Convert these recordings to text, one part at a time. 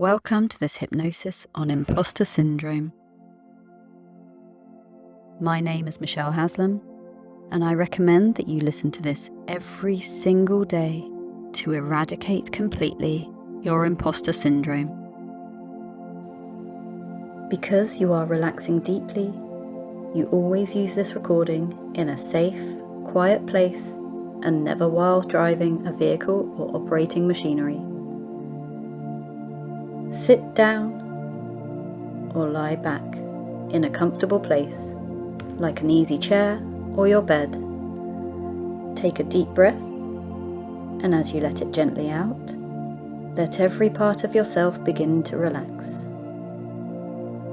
Welcome to this hypnosis on imposter syndrome. My name is Michelle Haslam, and I recommend that you listen to this every single day to eradicate completely your imposter syndrome. Because you are relaxing deeply, you always use this recording in a safe, quiet place and never while driving a vehicle or operating machinery. Sit down or lie back in a comfortable place, like an easy chair or your bed. Take a deep breath, and as you let it gently out, let every part of yourself begin to relax.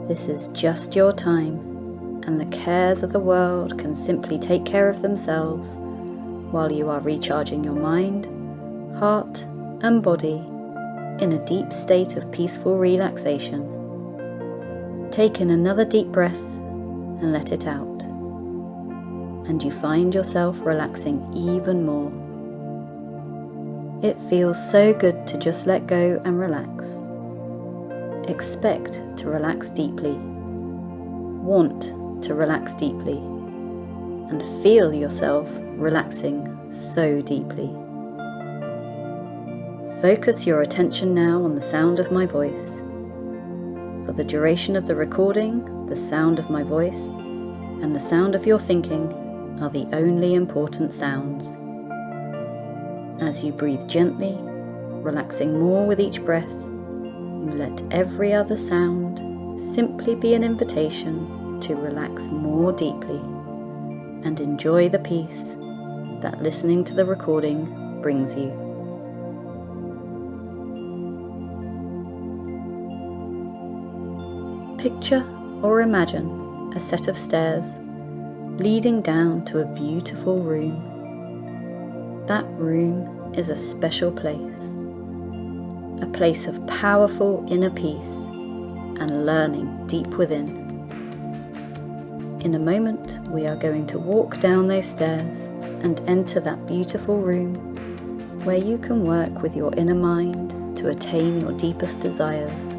This is just your time, and the cares of the world can simply take care of themselves while you are recharging your mind, heart, and body in a deep state of peaceful relaxation. Take in another deep breath and let it out, and you find yourself relaxing even more. It feels so good to just let go and relax. Expect to relax deeply, want to relax deeply, and feel yourself relaxing so deeply. Focus your attention now on the sound of my voice. For the duration of the recording, the sound of my voice and the sound of your thinking are the only important sounds. As you breathe gently, relaxing more with each breath, you let every other sound simply be an invitation to relax more deeply and enjoy the peace that listening to the recording brings you. Picture or imagine a set of stairs leading down to a beautiful room. That room is a special place, a place of powerful inner peace and learning deep within. In a moment, we are going to walk down those stairs and enter that beautiful room where you can work with your inner mind to attain your deepest desires.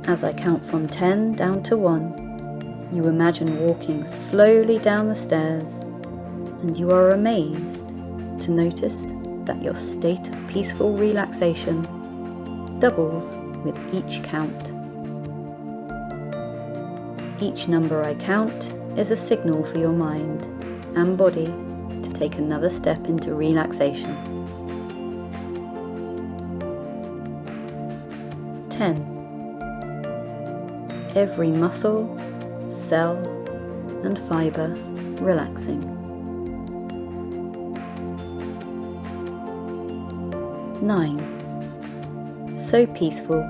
As I count from 10 down to 1, you imagine walking slowly down the stairs, and you are amazed to notice that your state of peaceful relaxation doubles with each count. Each number I count is a signal for your mind and body to take another step into relaxation. 10. Every muscle, cell, and fibre relaxing. 9. So peaceful,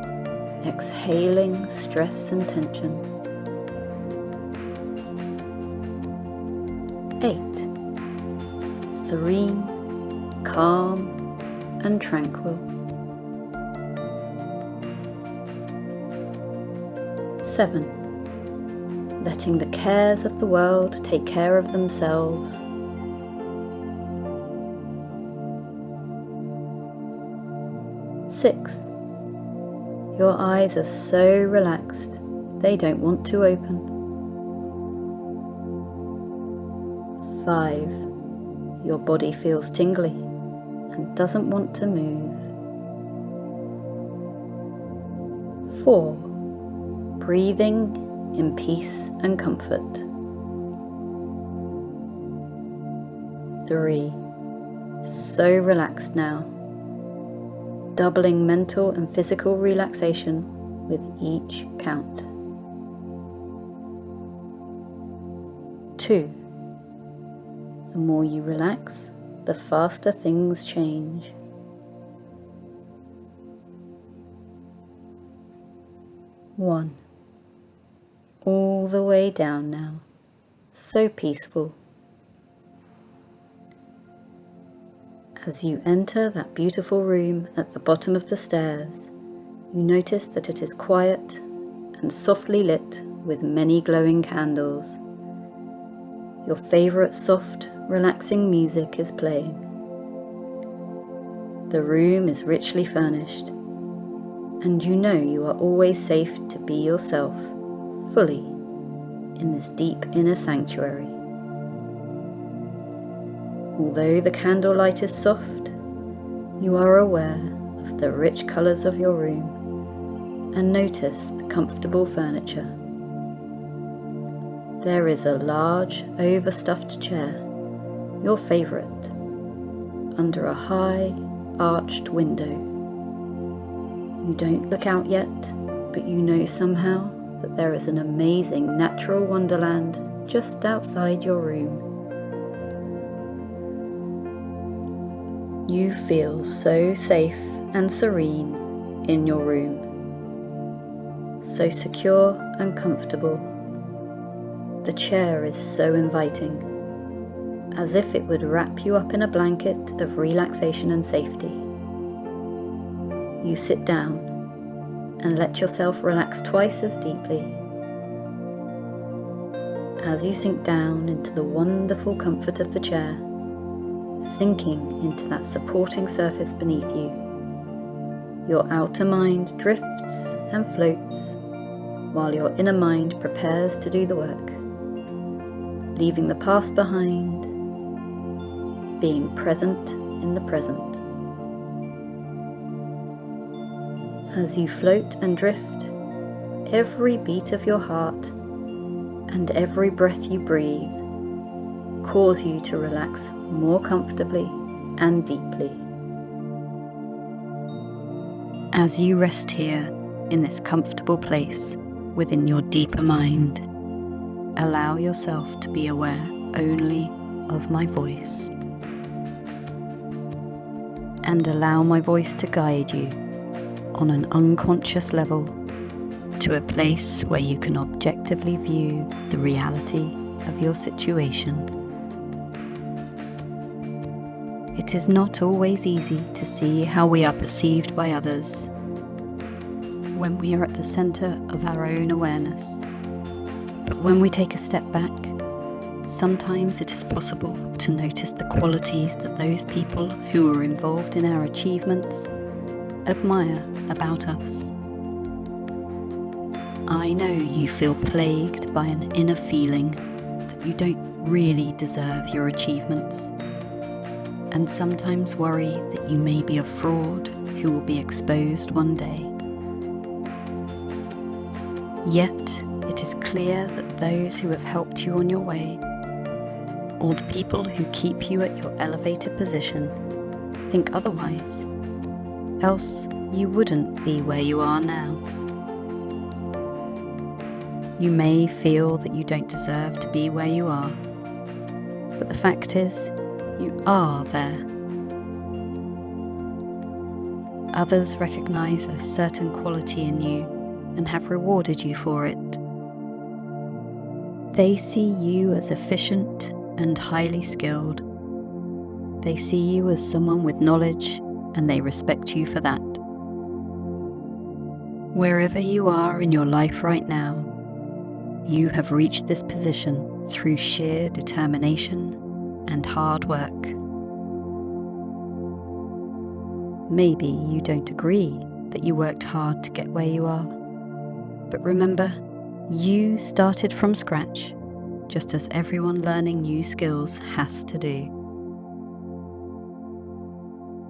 exhaling stress and tension. 8. Serene, calm, and tranquil. 7. Letting the cares of the world take care of themselves. 6. Your eyes are so relaxed, they don't want to open. 5. Your body feels tingly and doesn't want to move. 4. Breathing in peace and comfort. 3. So relaxed now, doubling mental and physical relaxation with each count. 2. The more you relax, the faster things change. 1. All the way down now, so peaceful. As you enter that beautiful room at the bottom of the stairs, you notice that it is quiet and softly lit with many glowing candles. Your favorite soft, relaxing music is playing. The room is richly furnished, and you know you are always safe to be yourself, fully, in this deep inner sanctuary. Although the candlelight is soft, you are aware of the rich colours of your room and notice the comfortable furniture. There is a large, overstuffed chair, your favourite, under a high, arched window. You don't look out yet, but you know somehow that there is an amazing natural wonderland just outside your room. You feel so safe and serene in your room, so secure and comfortable. The chair is so inviting, as if it would wrap you up in a blanket of relaxation and safety. You sit down and let yourself relax twice as deeply. As you sink down into the wonderful comfort of the chair, sinking into that supporting surface beneath you, your outer mind drifts and floats while your inner mind prepares to do the work, leaving the past behind, being present in the present. As you float and drift, every beat of your heart and every breath you breathe cause you to relax more comfortably and deeply. As you rest here in this comfortable place within your deeper mind, allow yourself to be aware only of my voice, and allow my voice to guide you on an unconscious level to a place where you can objectively view the reality of your situation. It is not always easy to see how we are perceived by others when we are at the centre of our own awareness. But when we take a step back, sometimes it is possible to notice the qualities that those people who are involved in our achievements admire about us. I know you feel plagued by an inner feeling that you don't really deserve your achievements, and sometimes worry that you may be a fraud who will be exposed one day. Yet, it is clear that those who have helped you on your way, or the people who keep you at your elevated position, think otherwise, else you wouldn't be where you are now. You may feel that you don't deserve to be where you are, but the fact is, you are there. Others recognize a certain quality in you and have rewarded you for it. They see you as efficient and highly skilled. They see you as someone with knowledge, and they respect you for that. Wherever you are in your life right now, you have reached this position through sheer determination and hard work. Maybe you don't agree that you worked hard to get where you are, but remember, you started from scratch, just as everyone learning new skills has to do.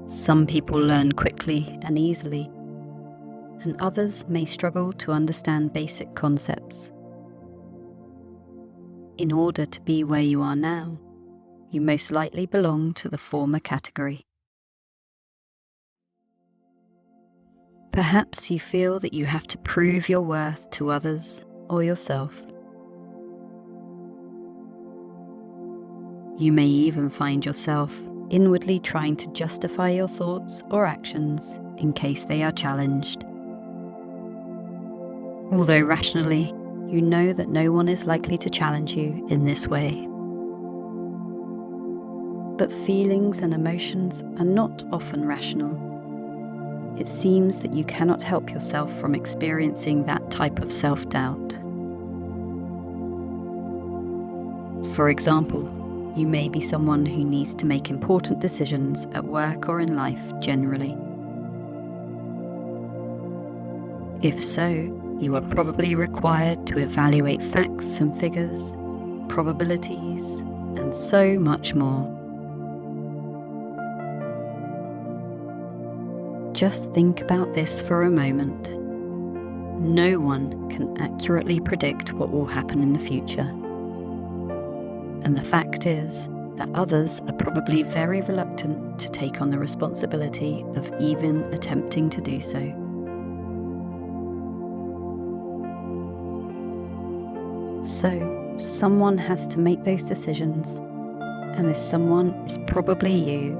Some people learn quickly and easily, and others may struggle to understand basic concepts. In order to be where you are now, you most likely belong to the former category. Perhaps you feel that you have to prove your worth to others or yourself. You may even find yourself inwardly trying to justify your thoughts or actions in case they are challenged. Although rationally, you know that no one is likely to challenge you in this way. But feelings and emotions are not often rational. It seems that you cannot help yourself from experiencing that type of self-doubt. For example, you may be someone who needs to make important decisions at work or in life generally. If so, you are probably required to evaluate facts and figures, probabilities, and so much more. Just think about this for a moment. No one can accurately predict what will happen in the future. And the fact is that others are probably very reluctant to take on the responsibility of even attempting to do so. So, someone has to make those decisions, and this someone is probably you.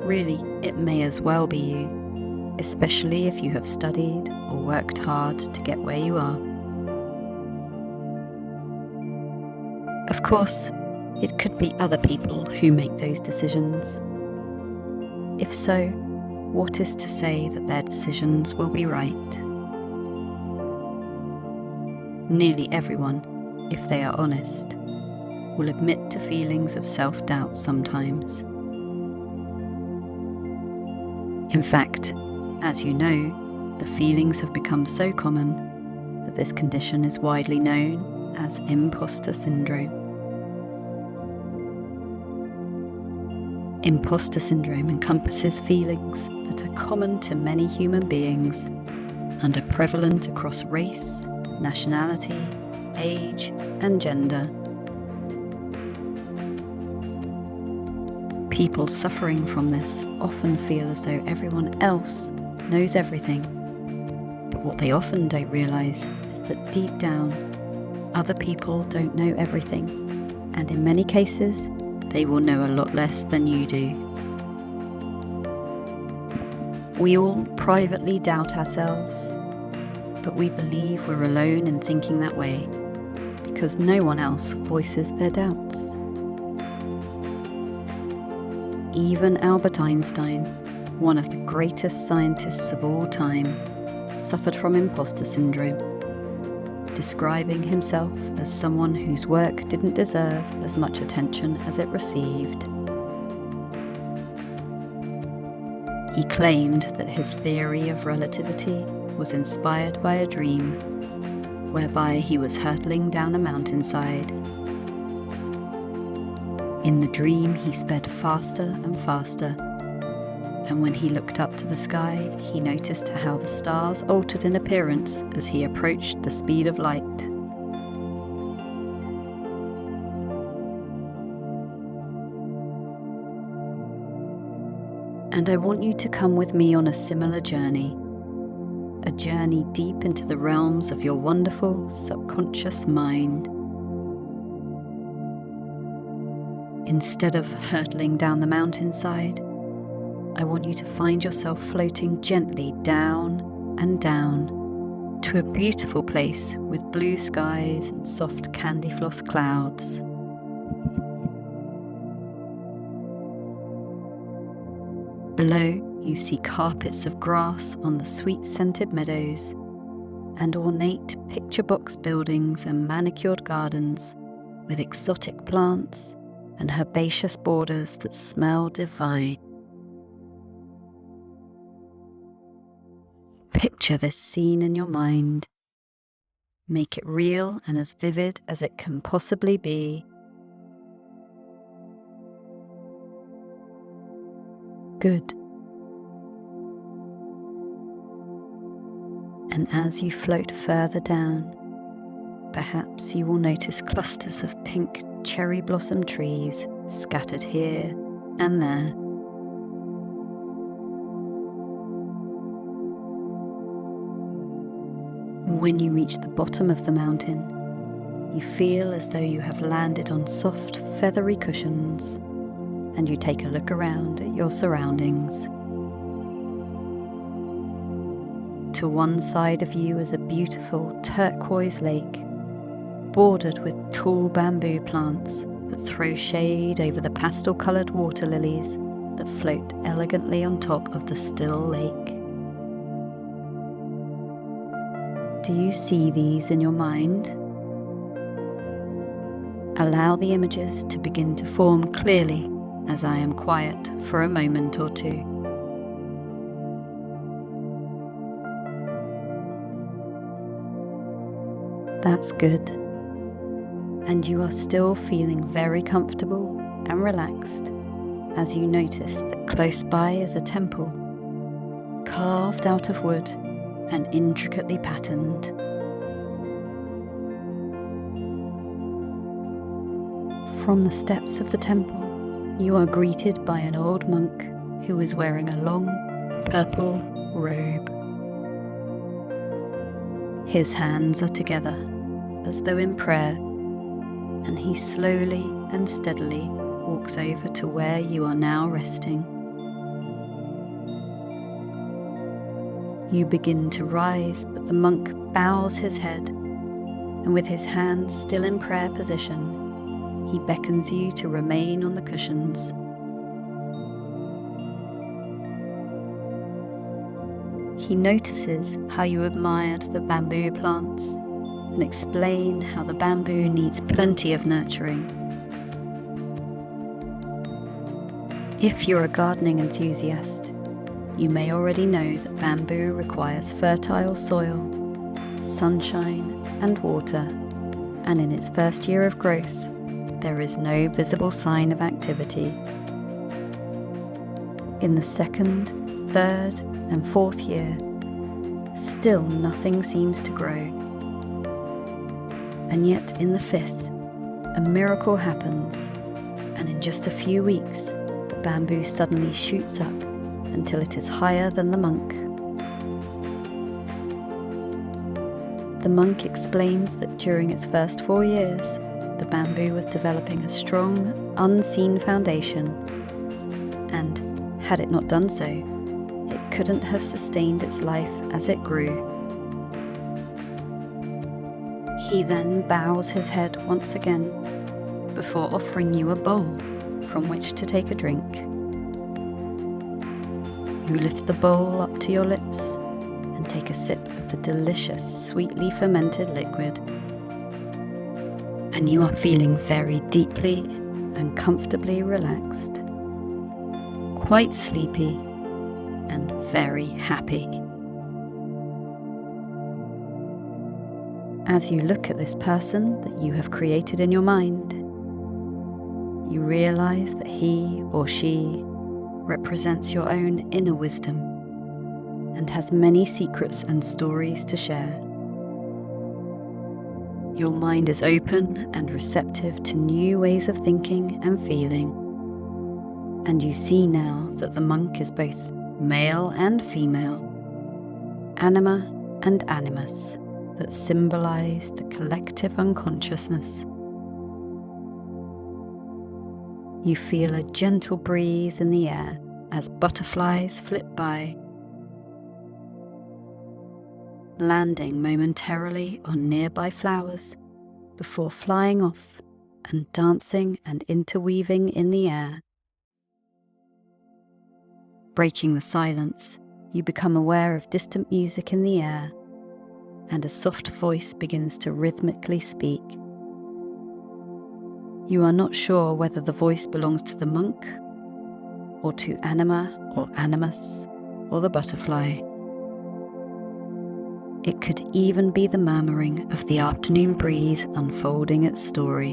Really, it may as well be you, especially if you have studied or worked hard to get where you are. Of course, it could be other people who make those decisions. If so, what is to say that their decisions will be right? Nearly everyone, if they are honest, will admit to feelings of self-doubt sometimes. In fact, as you know, the feelings have become so common that this condition is widely known as imposter syndrome. Imposter syndrome encompasses feelings that are common to many human beings and are prevalent across race, nationality, age, and gender. People suffering from this often feel as though everyone else knows everything, but what they often don't realise is that deep down, other people don't know everything, and in many cases, they will know a lot less than you do. We all privately doubt ourselves, but we believe we're alone in thinking that way because no one else voices their doubts. Even Albert Einstein, one of the greatest scientists of all time, suffered from imposter syndrome, describing himself as someone whose work didn't deserve as much attention as it received. He claimed that his theory of relativity was inspired by a dream, whereby he was hurtling down a mountainside. In the dream, he sped faster and faster, and when he looked up to the sky, he noticed how the stars altered in appearance as he approached the speed of light. And I want you to come with me on a similar journey. A journey deep into the realms of your wonderful subconscious mind. Instead of hurtling down the mountainside, I want you to find yourself floating gently down and down to a beautiful place with blue skies and soft candy floss clouds. Below, you see carpets of grass on the sweet-scented meadows and ornate picture box buildings and manicured gardens with exotic plants and herbaceous borders that smell divine. Picture this scene in your mind. Make it real and as vivid as it can possibly be. Good. And as you float further down, perhaps you will notice clusters of pink cherry blossom trees scattered here and there. When you reach the bottom of the mountain, you feel as though you have landed on soft, feathery cushions, and you take a look around at your surroundings. To one side of you is a beautiful turquoise lake, bordered with tall bamboo plants that throw shade over the pastel-coloured water lilies that float elegantly on top of the still lake. Do you see these in your mind? Allow the images to begin to form clearly as I am quiet for a moment or two. That's good. And you are still feeling very comfortable and relaxed as you notice that close by is a temple, carved out of wood and intricately patterned. From the steps of the temple, you are greeted by an old monk who is wearing a long purple robe. His hands are together as though in prayer, and he slowly and steadily walks over to where you are now resting. You begin to rise, but the monk bows his head, and with his hands still in prayer position, he beckons you to remain on the cushions. He notices how you admired the bamboo plants and explained how the bamboo needs plenty of nurturing. If you're a gardening enthusiast, you may already know that bamboo requires fertile soil, sunshine and water, and in its first year of growth, there is no visible sign of activity. In the second, third, and fourth year, still nothing seems to grow. And yet in the fifth, a miracle happens, and in just a few weeks, the bamboo suddenly shoots up until it is higher than the monk. The monk explains that during its first 4 years, the bamboo was developing a strong, unseen foundation, and had it not done so, it couldn't have sustained its life as it grew. He then bows his head once again before offering you a bowl from which to take a drink. You lift the bowl up to your lips and take a sip of the delicious, sweetly fermented liquid. And you are feeling very deeply and comfortably relaxed, quite sleepy and very happy. As you look at this person that you have created in your mind, you realize that he or she represents your own inner wisdom and has many secrets and stories to share. Your mind is open and receptive to new ways of thinking and feeling, and you see now that the monk is both male and female, anima and animus, that symbolize the collective unconsciousness. You feel a gentle breeze in the air as butterflies flit by, landing momentarily on nearby flowers before flying off and dancing and interweaving in the air. Breaking the silence, you become aware of distant music in the air, and a soft voice begins to rhythmically speak. You are not sure whether the voice belongs to the monk, or to anima or animus, or the butterfly. It could even be the murmuring of the afternoon breeze unfolding its story.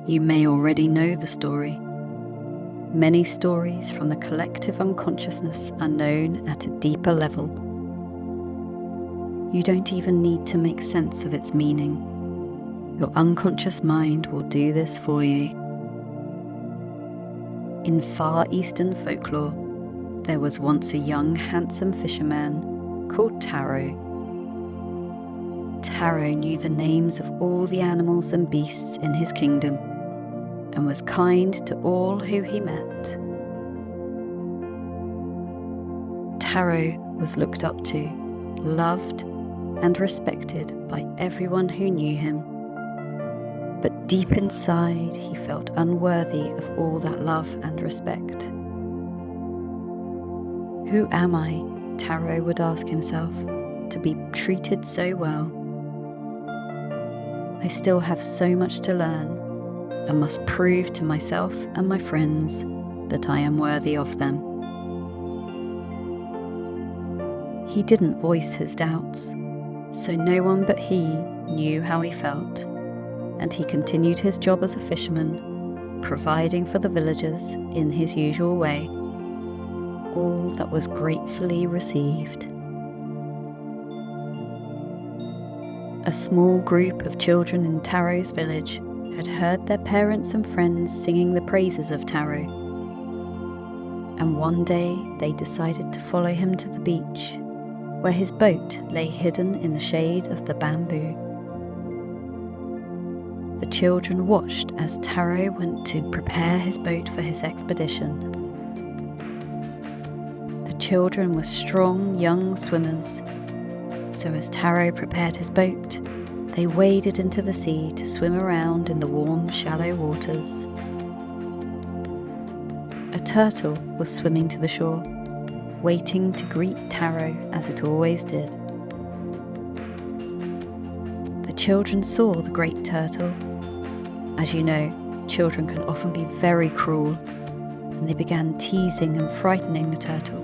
You may already know the story. Many stories from the collective unconsciousness are known at a deeper level. You don't even need to make sense of its meaning. Your unconscious mind will do this for you. In Far Eastern folklore, there was once a young, handsome fisherman called Taro. Taro knew the names of all the animals and beasts in his kingdom, and was kind to all who he met. Taro was looked up to, loved, and respected by everyone who knew him. But deep inside, he felt unworthy of all that love and respect. Who am I, Taro would ask himself, to be treated so well? I still have so much to learn, and must prove to myself and my friends that I am worthy of them. He didn't voice his doubts, so no one but he knew how he felt, and he continued his job as a fisherman, providing for the villagers in his usual way, all that was gratefully received. A small group of children in Taro's village had heard their parents and friends singing the praises of Taro, and one day they decided to follow him to the beach, where his boat lay hidden in the shade of the bamboo. The children watched as Taro went to prepare his boat for his expedition. The children were strong young swimmers, so as Taro prepared his boat, they waded into the sea to swim around in the warm, shallow waters. A turtle was swimming to the shore, waiting to greet Taro as it always did. The children saw the great turtle. As you know, children can often be very cruel, and they began teasing and frightening the turtle,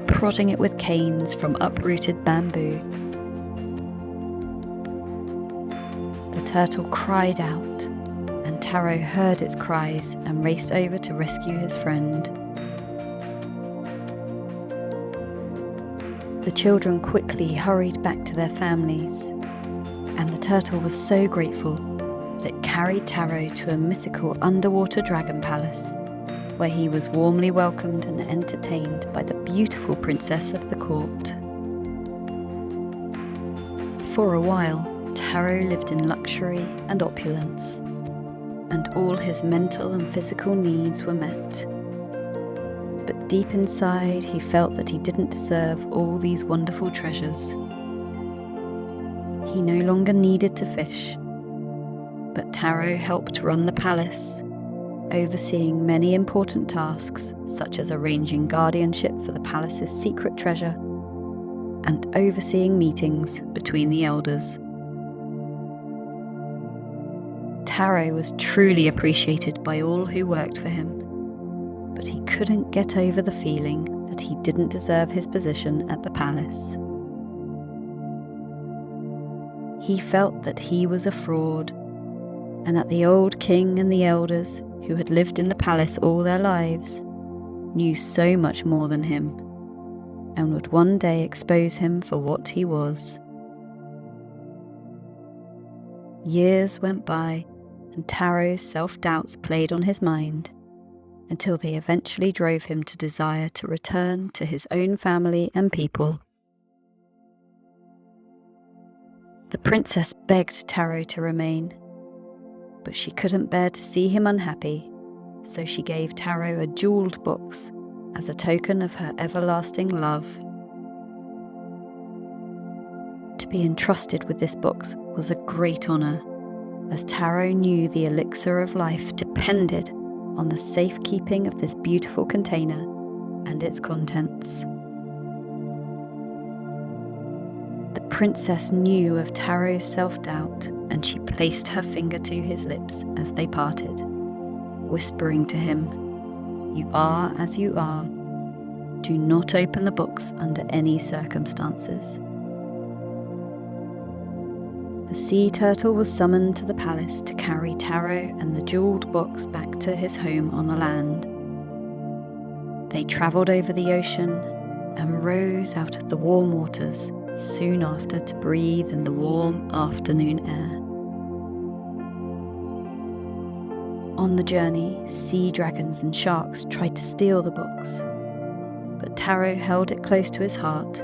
prodding it with canes from uprooted bamboo. The turtle cried out, and Taro heard its cries and raced over to rescue his friend. The children quickly hurried back to their families, and the turtle was so grateful that it carried Taro to a mythical underwater dragon palace, where he was warmly welcomed and entertained by the beautiful princess of the court. For a while, Taro lived in luxury and opulence, and all his mental and physical needs were met. But deep inside, he felt that he didn't deserve all these wonderful treasures. He no longer needed to fish, but Taro helped run the palace, overseeing many important tasks such as arranging guardianship for the palace's secret treasure and overseeing meetings between the elders. Taro was truly appreciated by all who worked for him, but he couldn't get over the feeling that he didn't deserve his position at the palace. He felt that he was a fraud, and that the old king and the elders, who had lived in the palace all their lives, knew so much more than him, and would one day expose him for what he was. Years went by, and Taro's self-doubts played on his mind, until they eventually drove him to desire to return to his own family and people. The princess begged Taro to remain, but she couldn't bear to see him unhappy, so she gave Taro a jeweled box as a token of her everlasting love. To be entrusted with this box was a great honour, as Taro knew the elixir of life depended on the safekeeping of this beautiful container and its contents. The princess knew of Taro's self-doubt, and she placed her finger to his lips as they parted, whispering to him, "You are as you are. Do not open the box under any circumstances." The sea turtle was summoned to the palace to carry Taro and the jeweled box back to his home on the land. They travelled over the ocean and rose out of the warm waters soon after to breathe in the warm afternoon air. On the journey, sea dragons and sharks tried to steal the box, but Taro held it close to his heart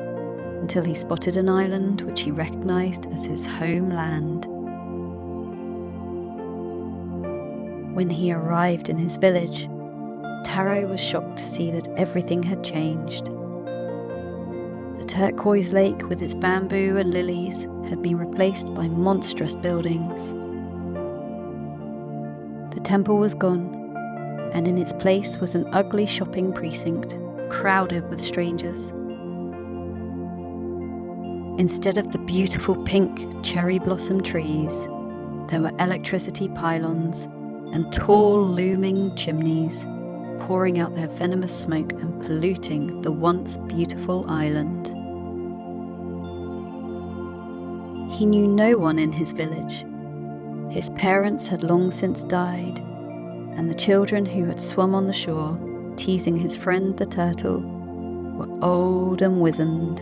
until he spotted an island which he recognised as his homeland. When he arrived in his village, Taro was shocked to see that everything had changed. The turquoise lake with its bamboo and lilies had been replaced by monstrous buildings. The temple was gone, and in its place was an ugly shopping precinct, crowded with strangers. Instead of the beautiful pink cherry blossom trees, there were electricity pylons and tall looming chimneys, pouring out their venomous smoke and polluting the once beautiful island. He knew no one in his village. His parents had long since died, and the children who had swum on the shore, teasing his friend the turtle, were old and wizened.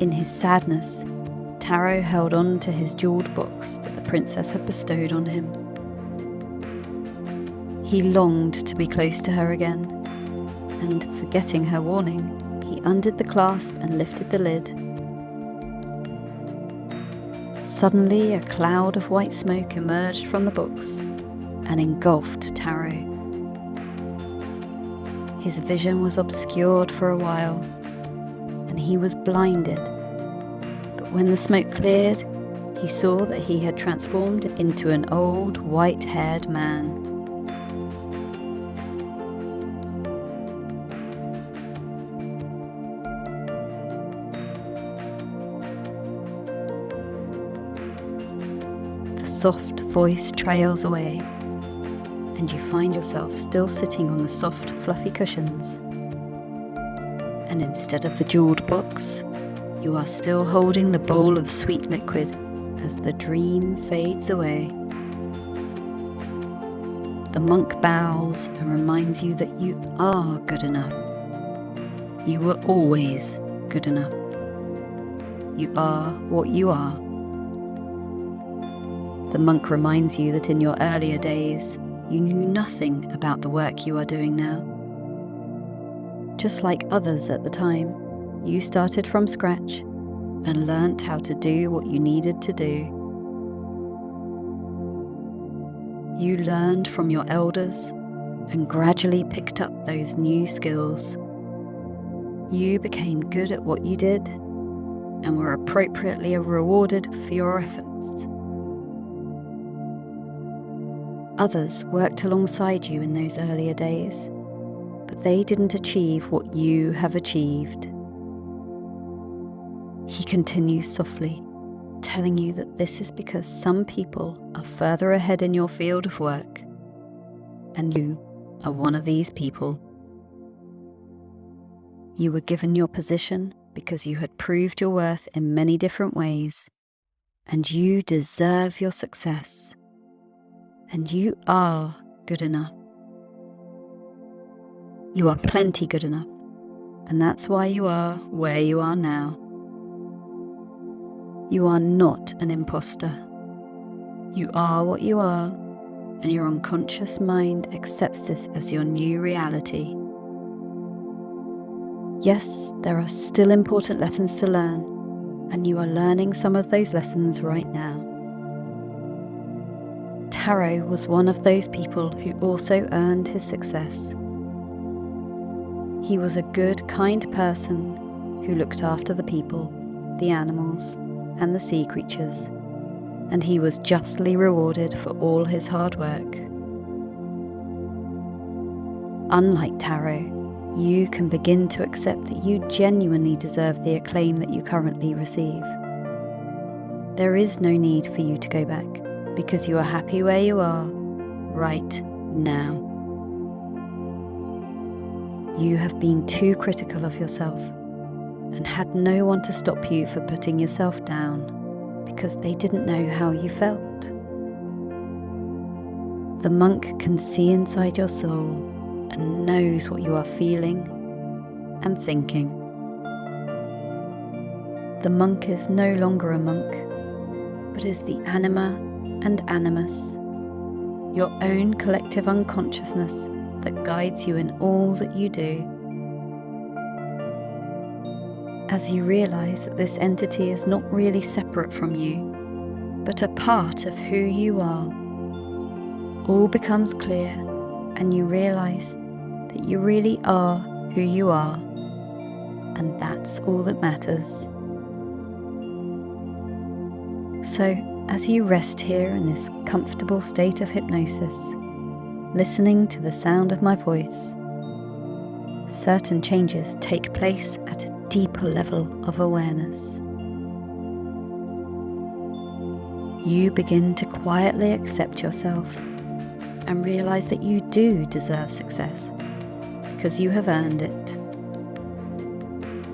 In his sadness, Taro held on to his jewelled box that the princess had bestowed on him. He longed to be close to her again, and forgetting her warning, he undid the clasp and lifted the lid. Suddenly, a cloud of white smoke emerged from the box and engulfed Taro. His vision was obscured for a while, and he was blinded. But when the smoke cleared, he saw that he had transformed into an old, white-haired man. The soft voice trails away, and you find yourself still sitting on the soft, fluffy cushions. And instead of the jewelled box, you are still holding the bowl of sweet liquid as the dream fades away. The monk bows and reminds you that you are good enough. You were always good enough. You are what you are. The monk reminds you that in your earlier days, you knew nothing about the work you are doing now. Just like others at the time, you started from scratch and learnt how to do what you needed to do. You learned from your elders and gradually picked up those new skills. You became good at what you did and were appropriately rewarded for your efforts. Others worked alongside you in those earlier days, but they didn't achieve what you have achieved. He continues softly, telling you that this is because some people are further ahead in your field of work, and you are one of these people. You were given your position because you had proved your worth in many different ways, and you deserve your success. And you are good enough. You are plenty good enough, and that's why you are where you are now. You are not an imposter. You are what you are, and your unconscious mind accepts this as your new reality. Yes, there are still important lessons to learn, and you are learning some of those lessons right now. Taro was one of those people who also earned his success. He was a good, kind person who looked after the people, the animals, and the sea creatures, and he was justly rewarded for all his hard work. Unlike Taro, you can begin to accept that you genuinely deserve the acclaim that you currently receive. There is no need for you to go back, because you are happy where you are, right now. You have been too critical of yourself, and had no one to stop you for putting yourself down, because they didn't know how you felt. The monk can see inside your soul and knows what you are feeling and thinking. The monk is no longer a monk, but is the anima and animus, your own collective unconsciousness that guides you in all that you do. As you realize that this entity is not really separate from you, but a part of who you are, all becomes clear, and you realize that you really are who you are, and that's all that matters. So, as you rest here in this comfortable state of hypnosis, listening to the sound of my voice, certain changes take place at a deeper level of awareness. You begin to quietly accept yourself and realize that you do deserve success because you have earned it.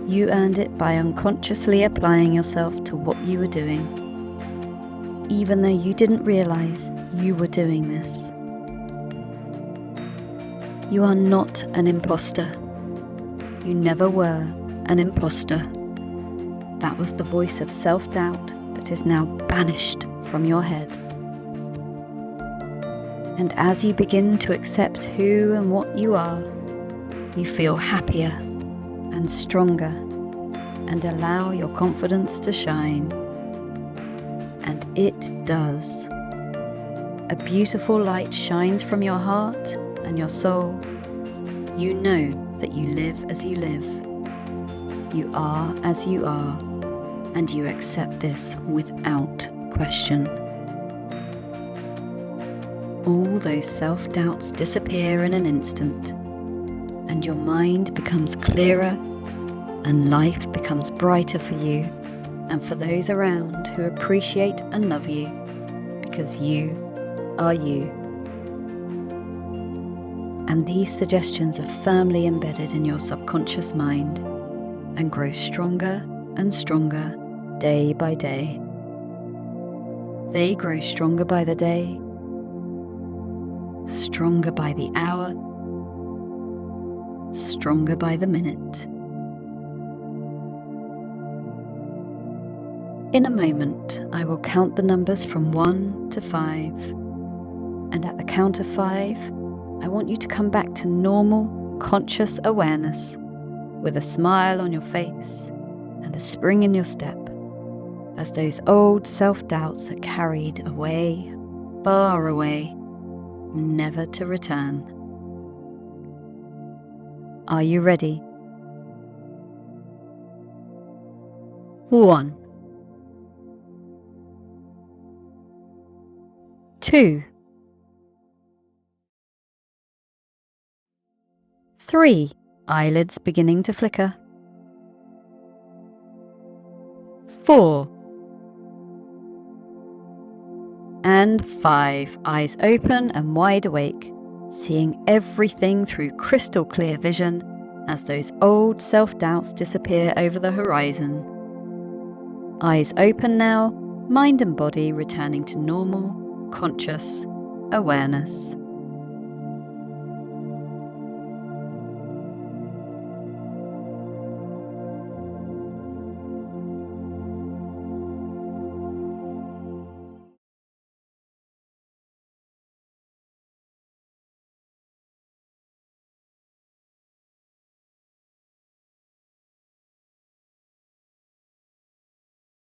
You earned it by unconsciously applying yourself to what you were doing, even though you didn't realize you were doing this. You are not an imposter. You never were an imposter. That was the voice of self-doubt that is now banished from your head. And as you begin to accept who and what you are, you feel happier and stronger and allow your confidence to shine. And it does. A beautiful light shines from your heart and your soul. You know that you live as you live. You are as you are, and you accept this without question. All those self-doubts disappear in an instant, and your mind becomes clearer, and life becomes brighter for you and for those around who appreciate and love you, because you are you. And these suggestions are firmly embedded in your subconscious mind and grow stronger and stronger day by day. They grow stronger by the day, stronger by the hour, stronger by the minute. In a moment, I will count the numbers from 1 to 5, and at the count of 5, I want you to come back to normal, conscious awareness with a smile on your face and a spring in your step, as those old self-doubts are carried away, far away, never to return. Are you ready? 1, 2, 3, eyelids beginning to flicker. 4, and 5, eyes open and wide awake, seeing everything through crystal clear vision as those old self-doubts disappear over the horizon. Eyes open now, mind and body returning to normal, conscious awareness.